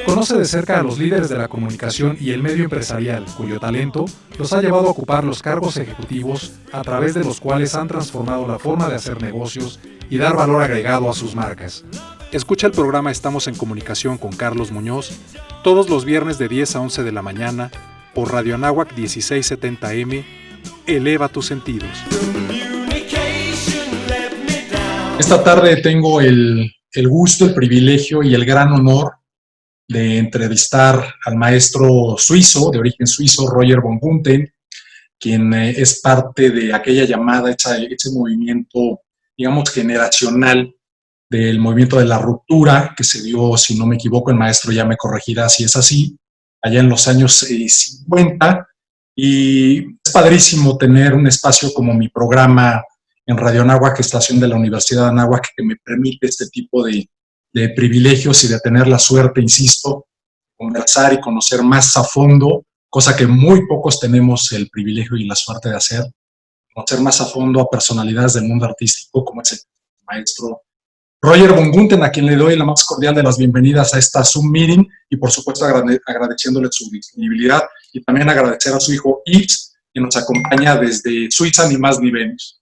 Conoce de cerca a los líderes de la comunicación y el medio empresarial, cuyo talento los ha llevado a ocupar los cargos ejecutivos a través de los cuales han transformado la forma de hacer negocios y dar valor agregado a sus marcas. Escucha el programa Estamos en Comunicación con Carlos Muñoz todos los viernes de 10 a 11 de la mañana por Radio Anáhuac 1670M. Eleva tus sentidos. Esta tarde tengo el gusto, el privilegio y el gran honor de entrevistar al maestro suizo, de origen suizo, Roger von Gunthen, quien es parte de aquella llamada, ese movimiento, digamos, generacional del movimiento de la ruptura que se dio, si no me equivoco, el maestro ya me corregirá si es así, allá en los años 50, y es padrísimo tener un espacio como mi programa en Radio Anáhuac, estación de la Universidad de Anáhuac, que me permite este tipo de privilegios y de tener la suerte, insisto, de conversar y conocer más a fondo, cosa que muy pocos tenemos el privilegio y la suerte de hacer, conocer más a fondo a personalidades del mundo artístico, como es el maestro Roger von Gunthen, a quien le doy la más cordial de las bienvenidas a esta Zoom Meeting, y por supuesto agradeciéndole su disponibilidad, y también agradecer a su hijo Yves, que nos acompaña desde Suiza, ni más ni menos.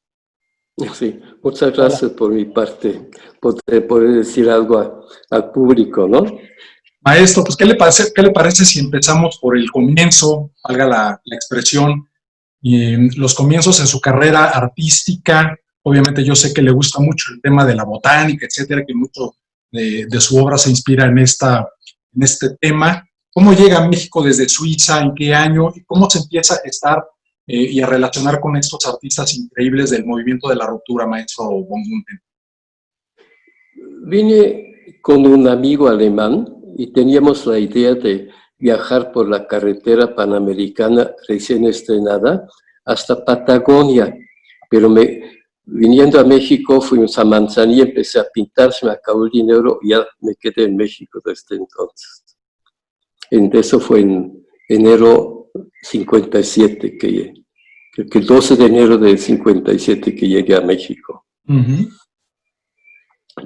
Sí, muchas gracias por mi parte, por poder decir algo al público, ¿no? Maestro, pues, ¿qué le parece si empezamos por el comienzo, valga la expresión, los comienzos en su carrera artística? Obviamente yo sé que le gusta mucho el tema de la botánica, etcétera, que mucho de su obra se inspira en este tema. ¿Cómo llega a México desde Suiza? ¿En qué año? ¿Y cómo se empieza a estar y a relacionar con estos artistas increíbles del movimiento de la ruptura, maestro von Gunthen? Vine con un amigo alemán y teníamos la idea de viajar por la carretera panamericana recién estrenada hasta Patagonia, pero viniendo a México fuimos a Manzanillo, empecé a pintar, se me acabó el dinero y ya me quedé en México desde entonces. Eso fue en enero 57, creo que el 12 de enero del 57 que llegué a México. Uh-huh.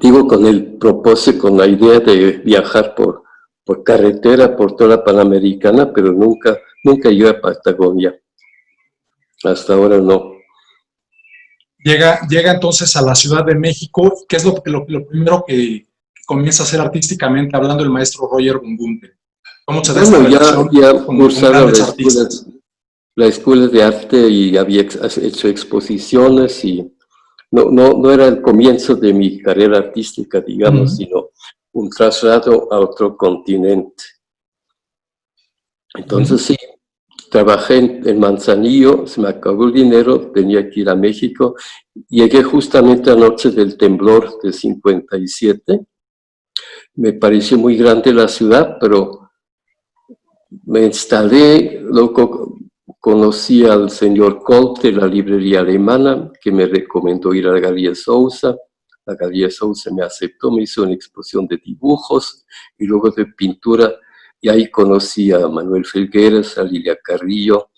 Digo, con el propósito, con la idea de viajar por carretera, por toda la Panamericana, pero nunca llegué a Patagonia. Hasta ahora no. Llega entonces a la Ciudad de México. ¿Qué es lo primero que comienza a hacer artísticamente hablando el maestro Roger von Gunthen? ¿Cómo se da esta relación con grandes artistas? La escuela de arte y había hecho exposiciones y no era el comienzo de mi carrera artística, digamos, sino un traslado a otro continente. Entonces sí, trabajé en Manzanillo, se me acabó el dinero, tenía que ir a México. Llegué justamente anoche del temblor de 57. Me pareció muy grande la ciudad, pero me instalé, luego conocí al señor Colt de la librería alemana, que me recomendó ir a la Galería Sousa. La Galería Sousa me aceptó, me hizo una exposición de dibujos y luego de pintura, y ahí conocí a Manuel Felgueres, a Lilia Carrillo,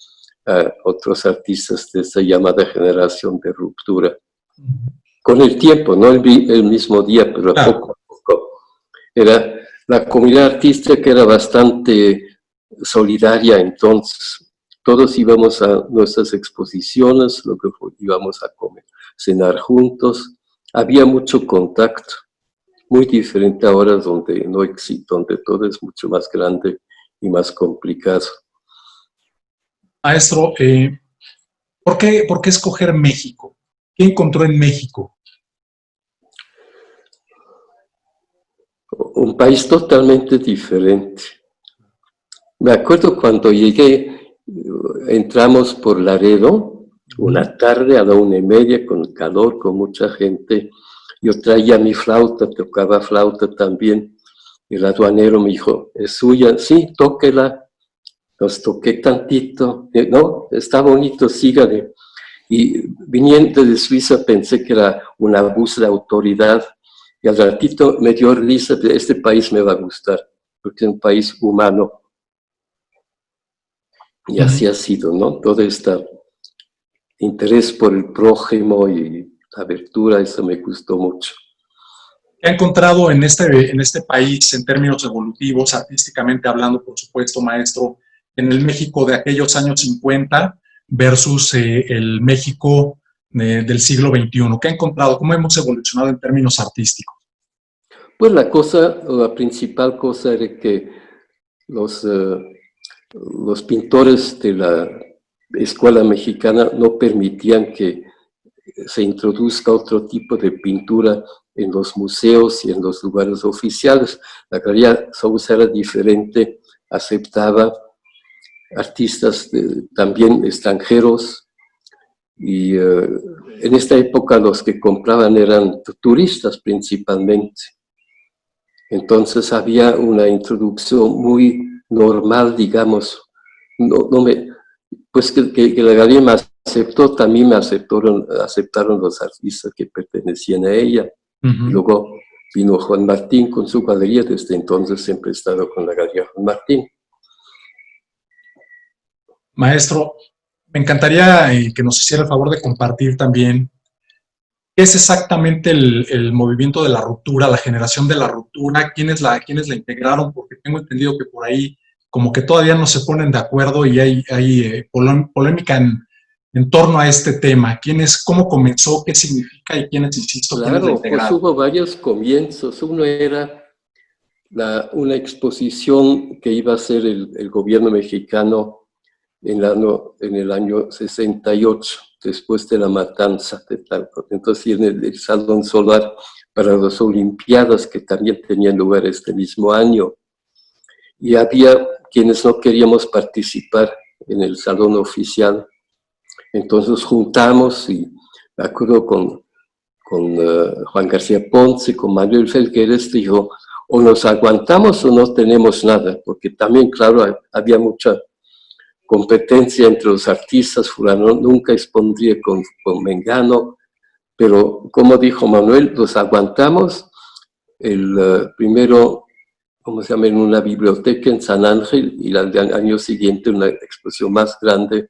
a otros artistas de esa llamada generación de ruptura. Con el tiempo, no el mismo día, pero poco a poco. Era la comunidad artística era bastante solidaria entonces. Todos íbamos a nuestras exposiciones, íbamos a comer, cenar juntos. Había mucho contacto, muy diferente ahora donde no existe, donde todo es mucho más grande y más complicado. Maestro, ¿por qué escoger México? ¿Qué encontró en México? Un país totalmente diferente. Me acuerdo cuando llegué, entramos por Laredo, una tarde a la 1:30, con calor, con mucha gente. Yo traía mi flauta, tocaba flauta también. El aduanero me dijo, ¿es suya? Sí, tóquela. Los toqué tantito. No, está bonito, sígale. Y viniendo de Suiza pensé que era un abuso de autoridad. Y al ratito me dio risa, de este país me va a gustar, porque es un país humano. Y así ha sido, ¿no? Todo este interés por el prójimo y la abertura, eso me gustó mucho. ¿Qué ha encontrado en este país en términos evolutivos, artísticamente hablando, por supuesto, maestro, en el México de aquellos años 50 versus el México del siglo XXI? ¿Qué ha encontrado? ¿Cómo hemos evolucionado en términos artísticos? Pues la principal cosa era que los pintores de la escuela mexicana no permitían que se introduzca otro tipo de pintura en los museos y en los lugares oficiales. La Galería Sousa era diferente, aceptaba artistas también extranjeros, y en esta época los que compraban eran turistas principalmente. Entonces había una introducción muy normal, digamos. Pues que la galería me aceptó, también me aceptaron los artistas que pertenecían a ella. Y luego vino Juan Martín con su galería, desde entonces siempre he estado con la Galería Juan Martín. Maestro, me encantaría que nos hiciera el favor de compartir también qué es exactamente el movimiento de la ruptura, la generación de la ruptura, quiénes la integraron, porque tengo entendido que por ahí como que todavía no se ponen de acuerdo y hay polémica en torno a este tema. ¿Cómo comenzó, qué significa y quiénes, insisto, quiénes la Claro, integraron? pues hubo varios comienzos. Uno era una exposición que iba a hacer el gobierno mexicano en el año 68, después de la matanza de Talco. Entonces, en el Salón Solar para las Olimpiadas, que también tenían lugar este mismo año. Y había quienes no queríamos participar en el salón oficial. Entonces juntamos, y me acuerdo con Juan García Ponce, con Manuel Felgueres, dijo, o nos aguantamos o no tenemos nada, porque también, claro, había mucha competencia entre los artistas. Fulano nunca expondría con Mengano, pero como dijo Manuel, los aguantamos. Primero, ¿cómo se llama?, en una biblioteca en San Ángel, y al año siguiente una exposición más grande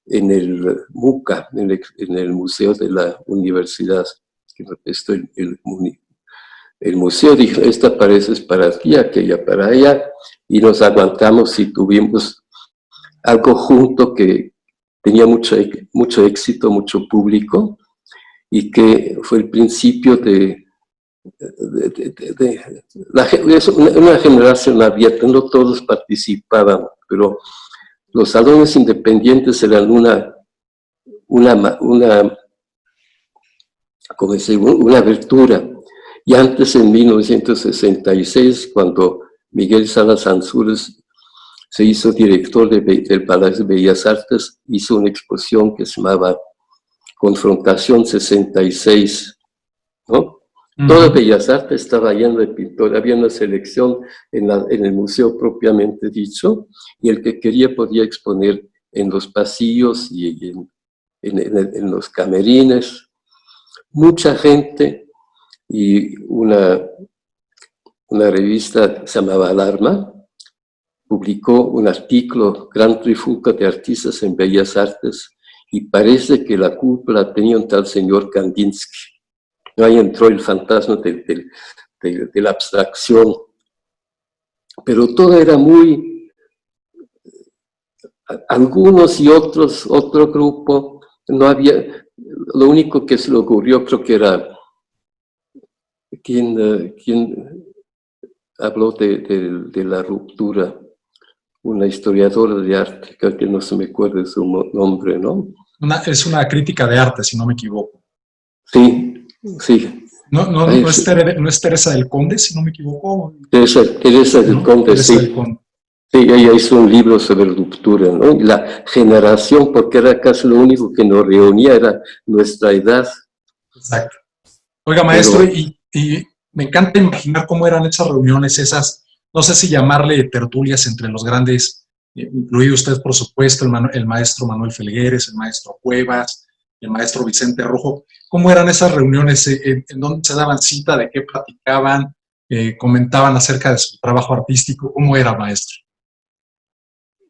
en el MUCA, en el Museo de la Universidad. El museo dijo, esta parece es para aquí, aquella para allá, y nos aguantamos y tuvimos algo junto que tenía mucho éxito, mucho público, y que fue el principio de una generación abierta. No todos participaban, pero los salones independientes eran una abertura. Y antes, en 1966, cuando Miguel Salas Ansúrez se hizo director del Palacio de Bellas Artes, hizo una exposición que se llamaba Confrontación 66, ¿no? Toda Bellas Artes estaba lleno de pintores, había una selección en el museo propiamente dicho, y el que quería podía exponer en los pasillos y en los camerines. Mucha gente, y una revista que se llamaba Alarma publicó un artículo, Gran Trifulca de Artistas en Bellas Artes, y parece que la culpa la tenía un tal señor Kandinsky. Ahí entró el fantasma de la abstracción, pero todo era muy, algunos y otros, otro grupo, no había, lo único que se le ocurrió, creo que era, ¿quién habló de la ruptura? Una historiadora de arte, creo que no se me acuerda su nombre, ¿no? Es una crítica de arte, si no me equivoco. Sí, sí. ¿No es Teresa del Conde, si no me equivoco? Teresa del Conde, Teresa sí. Del Conde. Sí, ella hizo un libro sobre ruptura, ¿no? Y la generación, porque era casi lo único que nos reunía, era nuestra edad. Exacto. Oiga, maestro, y me encanta imaginar cómo eran esas reuniones, esas, no sé si llamarle tertulias entre los grandes, incluido usted, por supuesto, el maestro Manuel Felgueres, el maestro Cuevas, el maestro Vicente Rojo. ¿Cómo eran esas reuniones? ¿En dónde se daban cita? ¿De qué platicaban? ¿Comentaban acerca de su trabajo artístico? ¿Cómo era, maestro?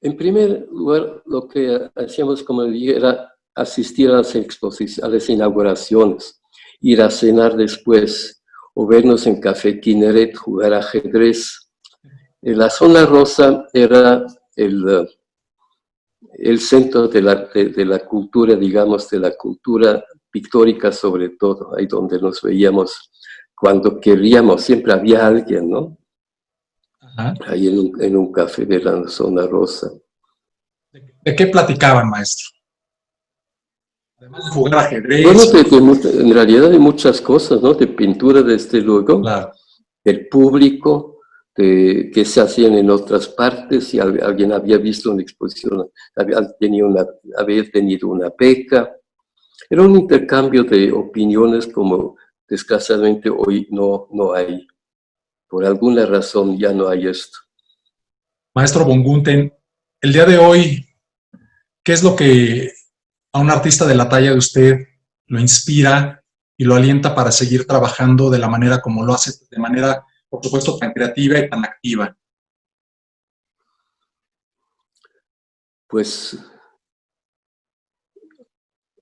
En primer lugar, lo que hacíamos, como dije, era asistir a las exposiciones, a las inauguraciones, ir a cenar después, o vernos en Café Kinneret jugar ajedrez. La zona rosa era el centro de la cultura, digamos, de la cultura pictórica sobre todo, ahí donde nos veíamos cuando queríamos, siempre había alguien, ¿no? Ajá. Ahí en un café de la zona rosa. ¿De qué platicaban, maestro? Además de jugar ajedrez. Bueno, en realidad de muchas cosas, ¿no? De pintura, desde luego, Claro. del público, de qué se hacían en otras partes, si alguien había visto una exposición, había tenido una beca. Era un intercambio de opiniones como desgraciadamente hoy no hay. Por alguna razón ya no hay esto. Maestro von Gunthen, el día de hoy, ¿qué es lo que a un artista de la talla de usted lo inspira y lo alienta para seguir trabajando de la manera como lo hace, de manera, por supuesto, tan creativa y tan activa? Pues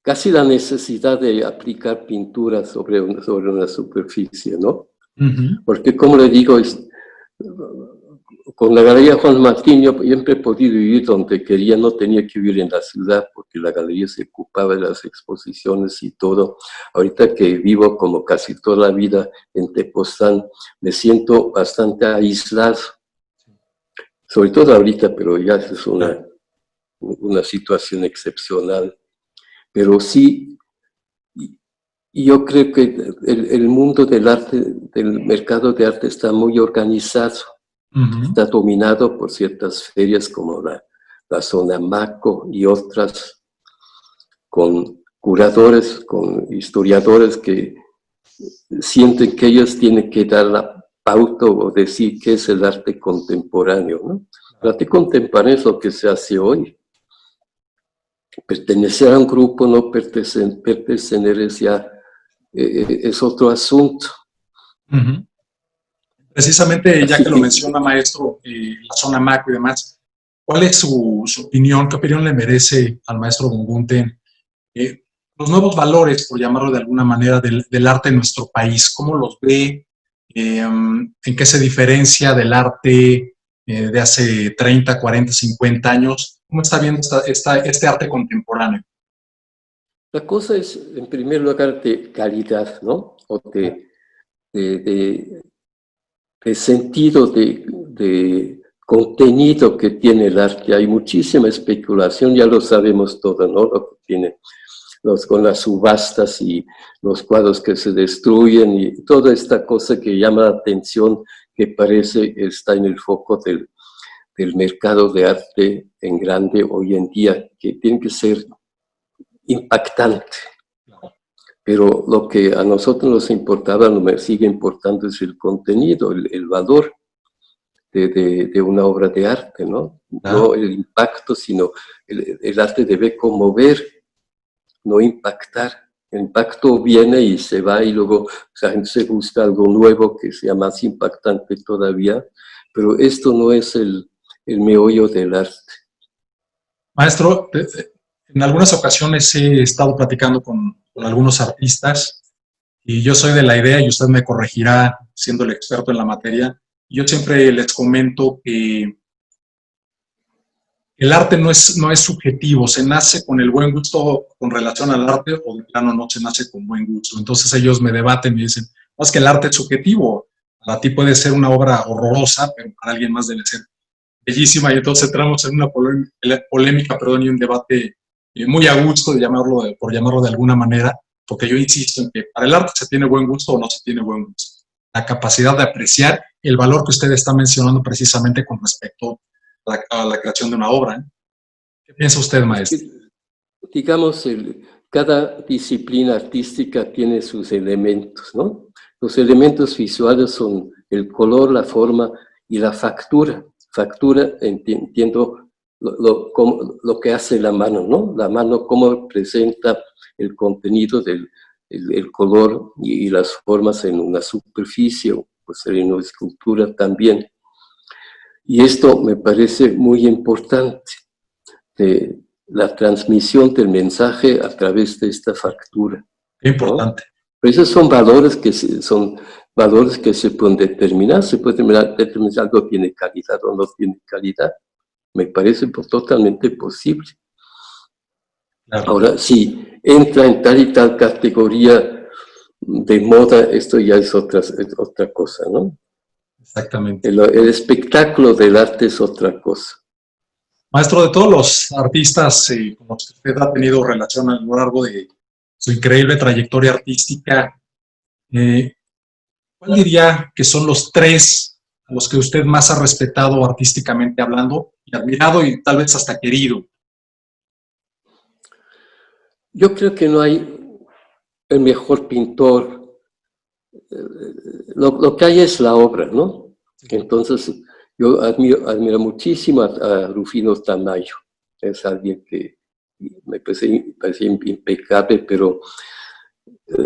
casi la necesidad de aplicar pintura sobre una superficie, ¿no? Uh-huh. Porque, como le digo, con la Galería Juan Martín yo siempre he podido vivir donde quería, no tenía que vivir en la ciudad porque la galería se ocupaba de las exposiciones y todo. Ahorita que vivo como casi toda la vida en Tepoztlán, me siento bastante aislado, sobre todo ahorita, pero ya es una situación excepcional. Pero sí, yo creo que el mundo del arte, del mercado de arte está muy organizado. Uh-huh. Está dominado por ciertas ferias como la zona Maco y otras, con curadores, con historiadores que sienten que ellos tienen que dar la pauta o decir qué es el arte contemporáneo, ¿no? El arte contemporáneo es lo que se hace hoy. Pertenecer a un grupo, no pertenecer es otro asunto. Uh-huh. Precisamente, ya que lo menciona, maestro, la zona Maco y demás, ¿cuál es su opinión? ¿Qué opinión le merece al maestro von Gunthen los nuevos valores, por llamarlo de alguna manera, del arte en nuestro país? ¿Cómo los ve? ¿En qué se diferencia del arte de hace 30, 40, 50 años? ¿Cómo está viendo este arte contemporáneo? La cosa es, en primer lugar, de calidad, ¿no? O de sentido de contenido que tiene el arte. Hay muchísima especulación, ya lo sabemos todo, ¿no? Lo que tiene con las subastas y los cuadros que se destruyen y toda esta cosa que llama la atención, que parece está en el foco del mercado de arte en grande hoy en día, que tiene que ser impactante. Pero lo que a nosotros nos importaba, nos sigue importando, es el contenido, el valor de una obra de arte, ¿no? No el impacto, sino el arte debe conmover, no impactar. El impacto viene y se va y luego la gente se busca algo nuevo que sea más impactante todavía, pero esto no es el meollo del arte. Maestro, en algunas ocasiones he estado platicando con algunos artistas y yo soy de la idea, y usted me corregirá siendo el experto en la materia, yo siempre les comento que el arte no es subjetivo, se nace con el buen gusto con relación al arte o de plano no se nace con buen gusto. Entonces ellos me debaten y me dicen, no, es que el arte es subjetivo, para ti puede ser una obra horrorosa, pero para alguien más debe ser bellísima, y entonces entramos en una polémica, y un debate muy a gusto, por llamarlo de alguna manera, porque yo insisto en que para el arte se tiene buen gusto o no se tiene buen gusto. La capacidad de apreciar el valor que usted está mencionando precisamente con respecto a la creación de una obra. ¿Qué piensa usted, maestro? Digamos, cada disciplina artística tiene sus elementos, ¿no? Los elementos visuales son el color, la forma y la factura. Factura, entiendo lo que hace la mano, ¿no? La mano, cómo presenta el contenido el color y las formas en una superficie, o pues en una escultura también. Y esto me parece muy importante, la transmisión del mensaje a través de esta factura. Qué importante. ¿No? Pero esos son valores que son valores que se pueden determinar. Se puede determinar si algo tiene calidad o no tiene calidad. Me parece totalmente posible. Claro. Ahora, si entra en tal y tal categoría de moda, esto ya es otra cosa, ¿no? Exactamente. El espectáculo del arte es otra cosa. Maestro, de todos los artistas con los que usted ha tenido relación a lo largo de su increíble trayectoria artística, ¿cuál diría que son los tres a los que usted más ha respetado artísticamente hablando, y admirado y tal vez hasta querido? Yo creo que no hay el mejor pintor. Lo que hay es la obra, ¿no? Entonces, yo admiro muchísimo a Rufino Tamayo. Es alguien que me parece impecable, pero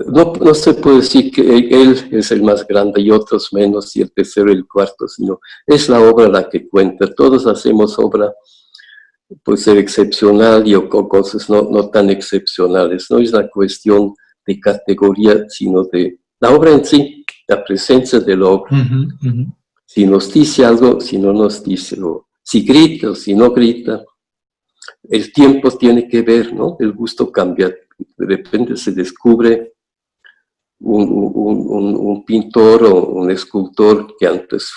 no se puede decir que él es el más grande y otros menos, y el tercero y el cuarto, sino es la obra la que cuenta. Todos hacemos obra, puede ser excepcional y o cosas no tan excepcionales. No es la cuestión de categoría, sino de la obra en sí, la presencia de la obra. Si nos dice algo, si no nos dice, si grita o si no grita. El tiempo tiene que ver, ¿no? El gusto cambia. De repente se descubre un pintor o un escultor que antes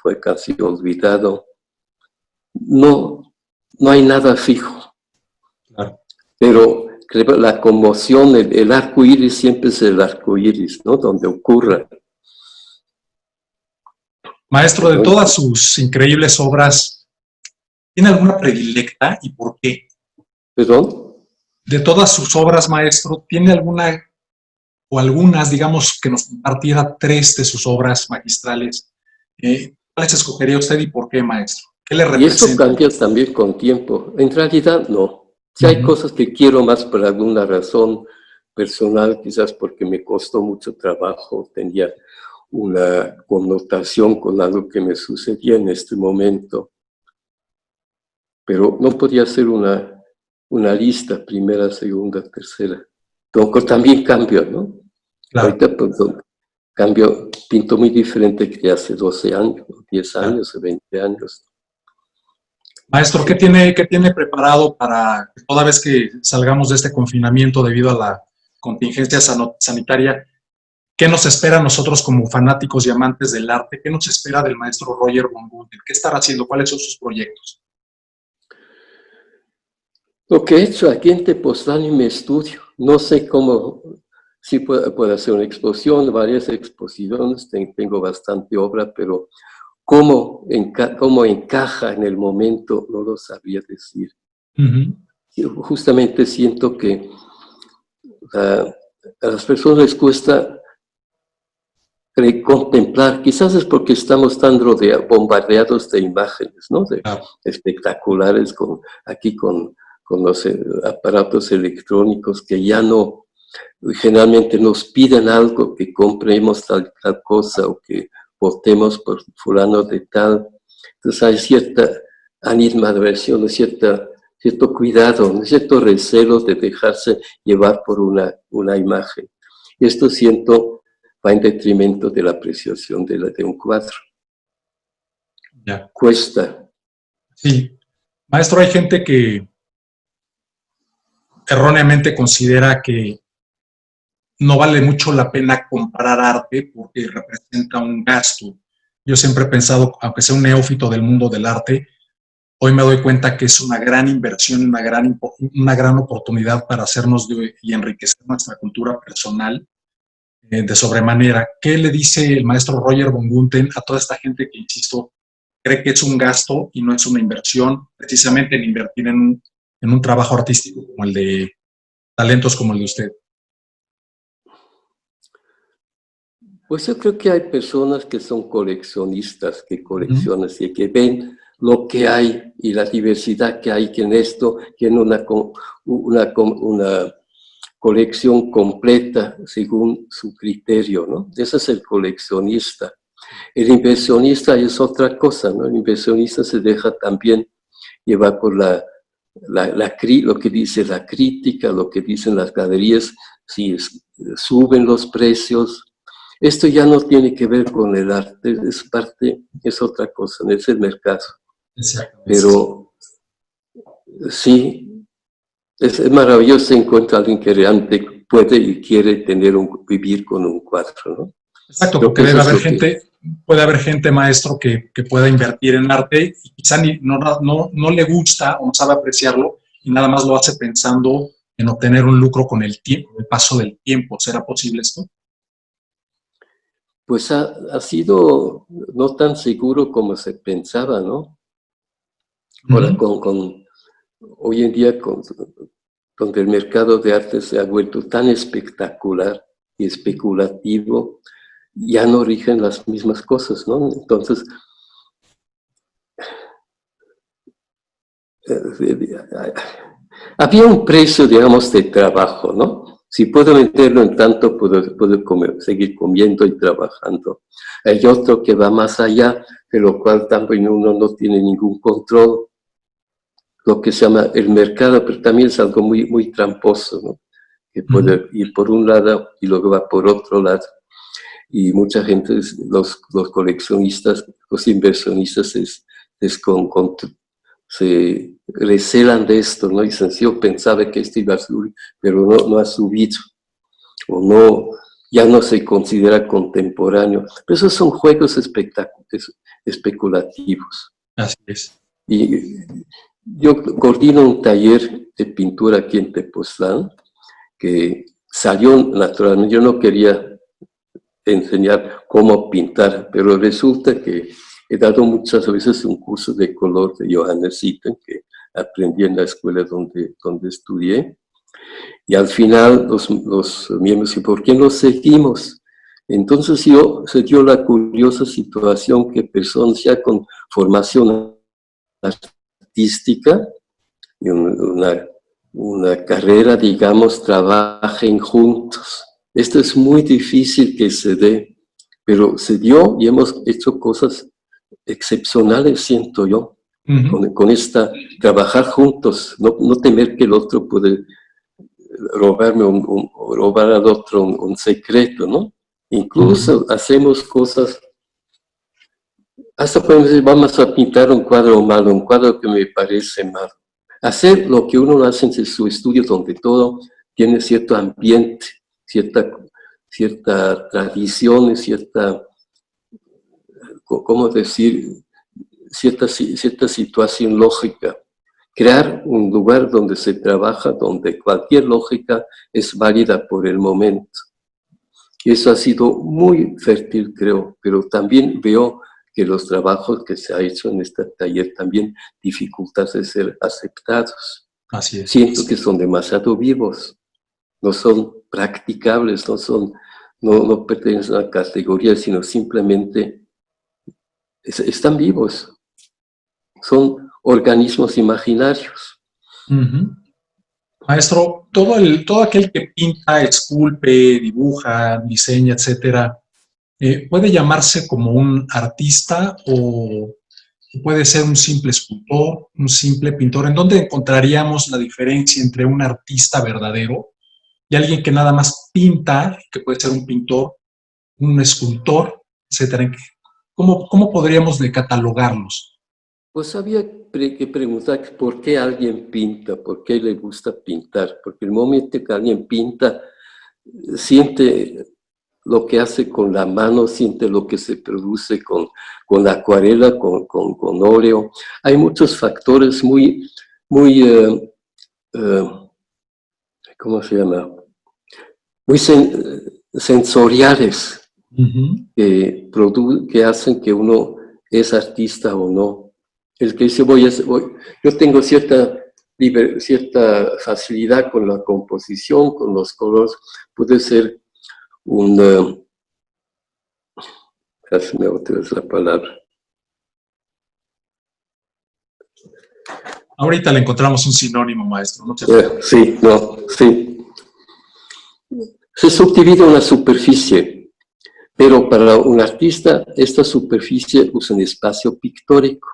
fue casi olvidado. No hay nada fijo. Claro. Pero la conmoción, el arco iris siempre es el arco iris, ¿no? Donde ocurra. Maestro, de todas sus increíbles obras, ¿tiene alguna predilecta y por qué? ¿Perdón? De todas sus obras, maestro, ¿tiene alguna o algunas, digamos, que nos compartiera tres de sus obras magistrales? ¿Cuáles escogería usted y por qué, maestro? ¿Qué le representa? Y eso cambia también con tiempo. En realidad, no. Si hay cosas que quiero más por alguna razón personal, quizás porque me costó mucho trabajo, tenía una connotación con algo que me sucedía en este momento. Pero no podía hacer una lista, primera, segunda, tercera. También cambio, ¿no? Claro. Ahorita pues, pinto muy diferente que hace 12 años, 10 años, 20 años. Maestro, ¿qué tiene preparado para toda vez que salgamos de este confinamiento debido a la contingencia sanitaria? ¿Qué nos espera a nosotros como fanáticos y amantes del arte? ¿Qué nos espera del maestro Roger Vonnegut? ¿Qué estará haciendo? ¿Cuáles son sus proyectos? Lo que he hecho aquí en Tepoztlán en mi estudio, no sé cómo, si puedo hacer una exposición, varias exposiciones, tengo bastante obra, pero cómo encaja en el momento no lo sabría decir. Yo justamente siento que a las personas les cuesta contemplar, quizás es porque estamos tan bombardeados de imágenes, ¿no? Espectaculares, aquí con los aparatos electrónicos que ya no, generalmente nos piden algo, que compremos tal cosa o que votemos por fulano de tal. Entonces hay cierta animadversión, cierto cuidado, cierto recelo de dejarse llevar por una imagen. Y esto siento va en detrimento de la apreciación de un cuadro. Ya. Cuesta. Sí. Maestro, hay gente que erróneamente considera que no vale mucho la pena comprar arte porque representa un gasto. Yo siempre he pensado, aunque sea un neófito del mundo del arte, hoy me doy cuenta que es una gran inversión, una gran oportunidad para hacernos y enriquecer nuestra cultura personal de sobremanera. ¿Qué le dice el maestro Roger Vonnegut a toda esta gente que, insisto, cree que es un gasto y no es una inversión, precisamente en invertir en un trabajo artístico como el de talentos como el de usted? Pues yo creo que hay personas que son coleccionistas, que coleccionan y que ven lo que hay y la diversidad que hay, que en esto, que en una colección completa según su criterio, ¿no? Ese es el coleccionista. El inversionista es otra cosa, ¿no? El inversionista se deja también llevar por lo que dice la crítica, lo que dicen las galerías, si suben los precios, Esto ya no tiene que ver con el arte, es otra cosa, no es el mercado. Exactamente. Pero sí, es maravilloso encontrar a alguien que realmente puede y quiere vivir con un cuadro, ¿no? Exacto, porque puede haber gente, maestro, que pueda invertir en arte y quizá no le gusta o no sabe apreciarlo y nada más lo hace pensando en obtener un lucro con el tiempo, el paso del tiempo. ¿Será posible esto? Pues ha sido no tan seguro como se pensaba, ¿no? Ahora, hoy en día, donde el mercado de arte se ha vuelto tan espectacular y especulativo, ya no rigen las mismas cosas, ¿no? Entonces, había un precio, digamos, de trabajo, ¿no? Si puedo meterlo en tanto, puedo seguir comiendo y trabajando. Hay otro que va más allá, de lo cual también uno no tiene ningún control, lo que se llama el mercado, pero también es algo muy, muy tramposo, ¿no? Que puede ir por un lado y luego va por otro lado. Y mucha gente, los coleccionistas, los inversionistas se recelan de esto, ¿no? Dicen, sí, yo pensaba que esto iba a subir, pero no ha subido, o no, ya no se considera contemporáneo. Pero esos son juegos especulativos. Así es. Y yo coordino un taller de pintura aquí en Tepoztlán, que salió naturalmente, yo no quería enseñar cómo pintar, pero resulta que he dado muchas veces un curso de color de Johannes Itten, que aprendí en la escuela donde estudié, y al final los miembros, ¿y por qué no seguimos? Entonces se dio la curiosa situación que personas ya con formación artística y una carrera, digamos, trabajen juntos. Esto es muy difícil que se dé, pero se dio y hemos hecho cosas excepcionales, siento yo, con trabajar juntos, no temer que el otro puede robar al otro un secreto, ¿no? Incluso hacemos cosas, hasta podemos decir, vamos a pintar un cuadro malo, un cuadro que me parece malo. Hacer lo que uno hace en su estudio, donde todo tiene cierto ambiente, cierta tradición, ¿cómo decir? Cierta situación lógica. Crear un lugar donde se trabaja, donde cualquier lógica es válida por el momento. Y eso ha sido muy fértil, creo, pero también veo que los trabajos que se ha hecho en este taller también dificultan de ser aceptados. Así es. Siento que son demasiado vivos, no son practicables, no pertenecen a la categoría, sino simplemente están vivos. Son organismos imaginarios. Maestro, todo aquel que pinta, esculpe, dibuja, diseña, etcétera, ¿puede llamarse como un artista o puede ser un simple escultor, un simple pintor? ¿En dónde encontraríamos la diferencia entre un artista verdadero y alguien que nada más pinta, que puede ser un pintor, un escultor, etcétera? ¿Cómo podríamos catalogarlos? Pues había que preguntar por qué alguien pinta, por qué le gusta pintar, porque el momento que alguien pinta, siente lo que hace con la mano, siente lo que se produce con la acuarela, con óleo. Hay muchos factores muy ¿cómo se llama? Muy sensoriales que hacen que uno es artista o no. El que dice, yo tengo cierta facilidad con la composición, con los colores, puede ser casi me otra vez la palabra. Ahorita le encontramos un sinónimo, maestro. ¿No? Sí. Se subdivide una superficie, pero para un artista esta superficie es un espacio pictórico.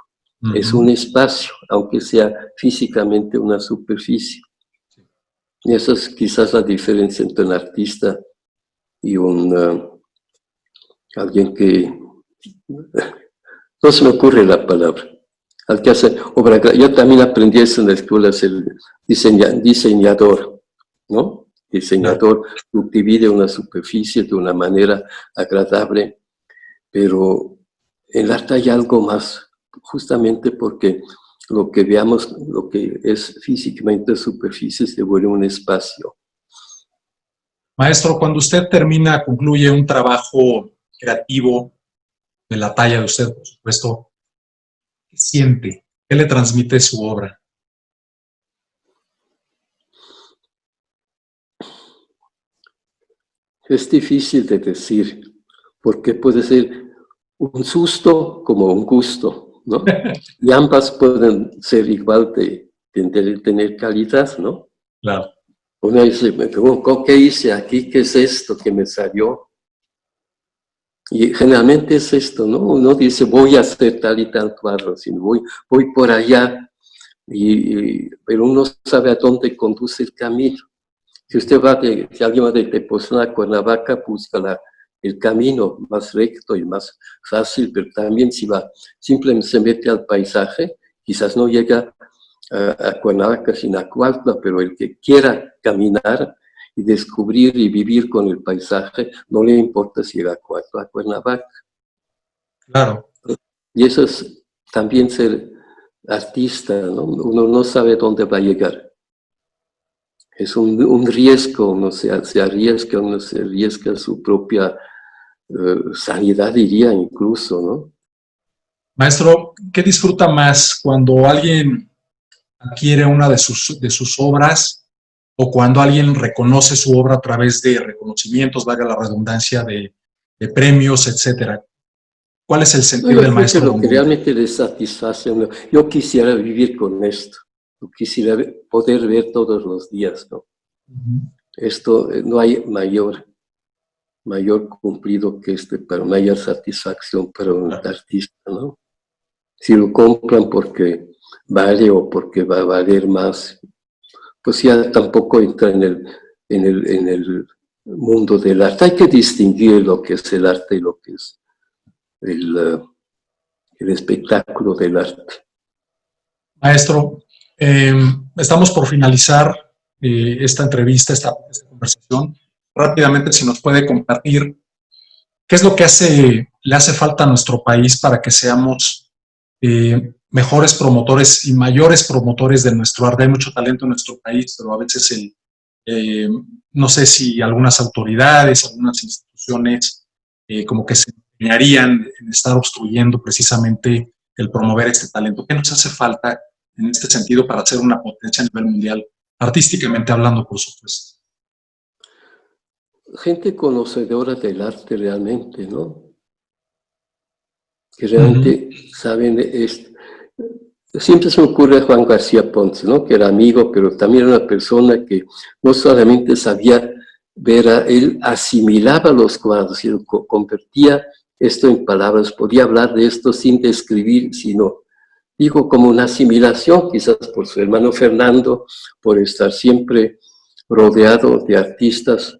Es un espacio, aunque sea físicamente una superficie. Y esa es quizás la diferencia entre un artista y un alguien que, no se me ocurre la palabra, al que hace obra. Yo también aprendí eso en la escuela, ser diseñador, ¿no? Diseñador, tú divide una superficie de una manera agradable, pero en el arte hay algo más, justamente porque lo que veamos, lo que es físicamente superficie, se vuelve un espacio. Maestro, cuando usted concluye un trabajo creativo de la talla de usted, por supuesto, ¿qué siente? ¿Qué le transmite su obra? Es difícil de decir, porque puede ser un susto como un gusto, ¿no? Y ambas pueden ser igual de tener calidad, ¿no? Claro. Uno dice, ¿qué hice aquí? ¿Qué es esto que me salió? Y generalmente es esto, ¿no? Uno dice, voy a hacer tal y tal cuadro, sino voy por allá, pero uno sabe a dónde conduce el camino. Si alguien va de Tepoztlán a Cuernavaca, busca el camino más recto y más fácil, pero también si simplemente se mete al paisaje, quizás no llega a Cuernavaca sin a Cuautla, pero el que quiera caminar y descubrir y vivir con el paisaje, no le importa si llega a Cuautla, a Cuernavaca. Claro. Y eso es también ser artista, ¿no? Uno no sabe dónde va a llegar. Es un riesgo, uno se arriesga a su propia sanidad, diría incluso, ¿no? Maestro, ¿qué disfruta más cuando alguien adquiere una de sus obras o cuando alguien reconoce su obra a través de reconocimientos, valga la redundancia, de premios, etcétera? ¿Cuál es el sentido del maestro Lo que Bongunthen? realmente le satisface a uno, yo quisiera vivir con esto, yo quisiera poder ver todos los días, ¿no? Esto, no hay mayor cumplido que mayor satisfacción para un artista, ¿no? Si lo compran porque vale o porque va a valer más, pues ya tampoco entra en el mundo del arte. Hay que distinguir lo que es el arte y lo que es el espectáculo del arte. Maestro, estamos por finalizar esta entrevista, esta conversación. Rápidamente, si nos puede compartir, ¿qué es lo que le hace falta a nuestro país para que seamos mejores promotores y mayores promotores de nuestro arte? Hay mucho talento en nuestro país, pero a veces no sé si algunas autoridades, algunas instituciones como que se empeñarían en estar obstruyendo precisamente el promover este talento. ¿Qué nos hace falta en este sentido para ser una potencia a nivel mundial, artísticamente hablando, por supuesto? Gente conocedora del arte realmente, ¿no? Que realmente saben esto. Siempre se me ocurre a Juan García Ponce, ¿no? Que era amigo, pero también era una persona que no solamente sabía ver, él asimilaba los cuadros y convertía esto en palabras, podía hablar de esto sin describir, sino, digo, como una asimilación, quizás por su hermano Fernando, por estar siempre rodeado de artistas.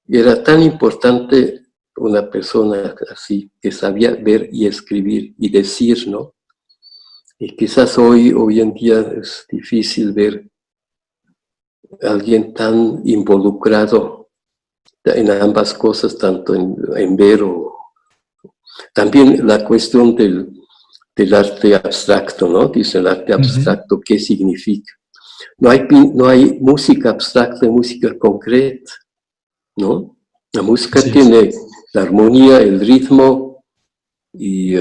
Y era tan importante una persona así, que sabía ver y escribir y decir, ¿no? Y quizás hoy en día es difícil ver a alguien tan involucrado en ambas cosas, tanto en ver o... También la cuestión del arte abstracto, ¿no? Dice el arte abstracto, ¿qué significa? No hay música abstracta y música concreta, ¿no? La música tiene la armonía, el ritmo y...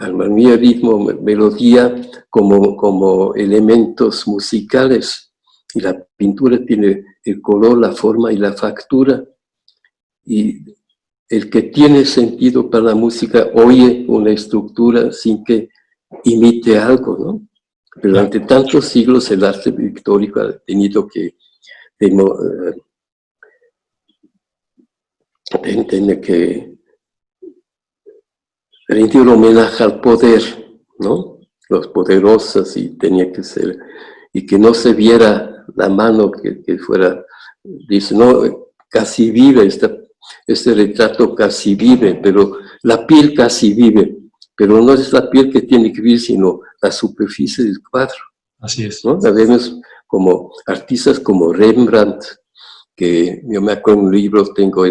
armonía, ritmo, melodía como elementos musicales, y la pintura tiene el color, la forma y la factura, y el que tiene sentido para la música oye una estructura sin que imite algo, ¿no? Pero durante tantos siglos el arte pictórico ha tenido que rendir homenaje al poder, ¿no? Los poderosos, y tenía que ser, y que no se viera la mano que fuera, dice, no, casi vive, este retrato casi vive, pero la piel casi vive, pero no es la piel que tiene que vivir, sino la superficie del cuadro. Así es. ¿No? La vemos como artistas como Rembrandt, que yo me acuerdo en un libro, tengo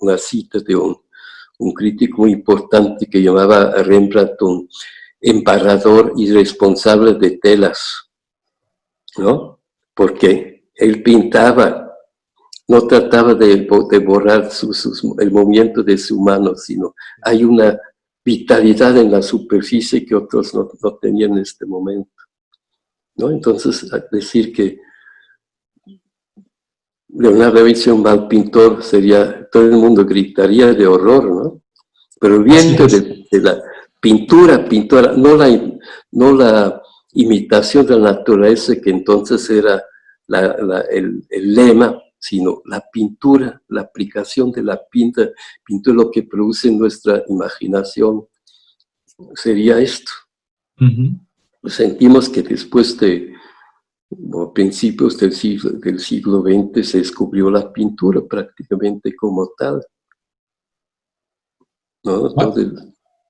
una cita de un crítico muy importante que llamaba a Rembrandt un embarrador irresponsable de telas, ¿no? Porque él pintaba, no trataba de borrar el movimiento de su mano, sino hay una vitalidad en la superficie que otros no tenían en este momento, ¿no? Entonces, decir que Leonardo da Vinci un mal pintor sería, todo el mundo gritaría de horror, ¿no? Pero viendo de la pintura, no la imitación de la naturaleza, que entonces era el lema, sino la pintura, la aplicación de la pintura lo que produce nuestra imaginación, sería esto. Sentimos que después de principios del siglo XX se descubrió la pintura prácticamente como tal, ¿no? Entonces,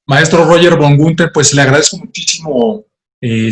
Maestro Roger von Gunther, pues le agradezco muchísimo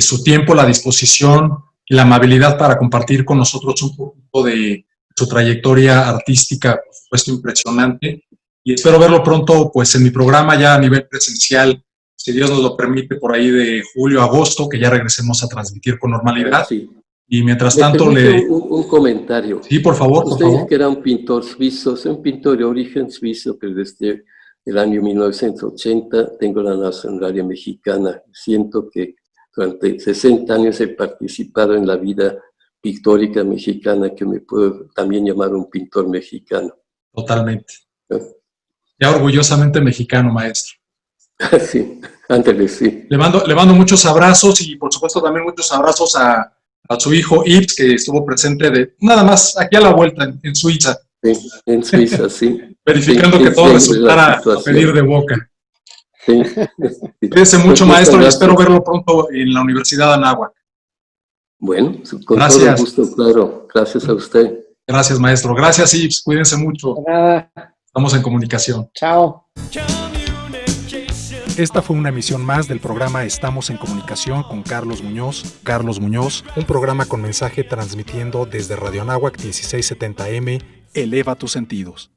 su tiempo, la disposición y la amabilidad para compartir con nosotros un poco de su trayectoria artística, por supuesto, impresionante. Y espero verlo pronto pues en mi programa ya a nivel presencial, si Dios nos lo permite, por ahí de julio a agosto, que ya regresemos a transmitir con normalidad. sí. Y mientras ¿Me tanto permite un comentario? Sí, por favor, Usted dice que era un pintor suizo, es un pintor de origen suizo, pero desde el año 1980 tengo la nacionalidad mexicana. Siento que durante 60 años he participado en la vida pictórica mexicana, que me puedo también llamar un pintor mexicano. Totalmente. ¿No? Ya orgullosamente mexicano, maestro. Sí, ándale, sí. Le mando muchos abrazos y por supuesto también muchos abrazos a su hijo Yves, que estuvo presente nada más aquí a la vuelta en Suiza. Sí, en Suiza, sí. Verificando sí, que todo resultara a pedir de boca. Sí. Cuídese mucho, maestro, y espero verlo pronto en la Universidad de Anáhuac. Bueno, con todo gusto, claro. Gracias a usted. Gracias, maestro. Gracias, Yves. Cuídense mucho. De nada. Estamos en comunicación. Chao. Esta fue una emisión más del programa Estamos en Comunicación con Carlos Muñoz. Carlos Muñoz, un programa con mensaje transmitiendo desde Radio Anáhuac 1670M. Eleva tus sentidos.